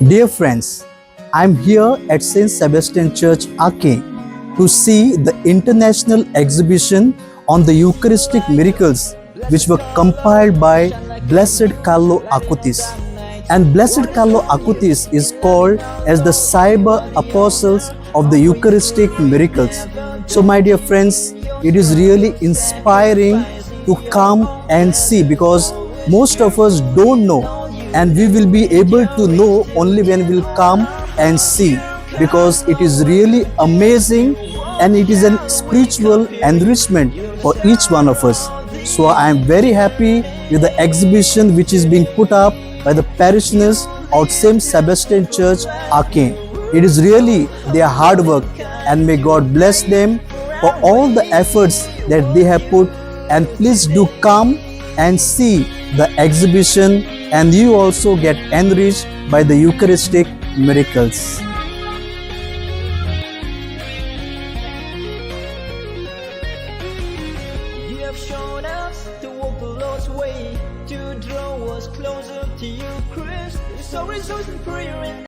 Dear friends, I am here at St. Sebastian Church, Aquem, to see the international exhibition on the Eucharistic miracles which were compiled by Blessed Carlo Acutis. And Blessed Carlo Acutis is called as the cyber apostles of the Eucharistic miracles. So my dear friends, it is really inspiring to come and see, because most of us don't know, and we will be able to know only when we will come and see, because it is really amazing and it is a spiritual enrichment for each one of us. So I am very happy with the exhibition which is being put up by the parishioners of St. Sebastian Church, Aquem. It is really their hard work, and may God bless them for all the efforts that they have put. And please do come and see the exhibition, and you also get enriched by the Eucharistic miracles. You have shown us to walk the Lord's way, to draw us closer to you, Christ. So rejoice in prayer and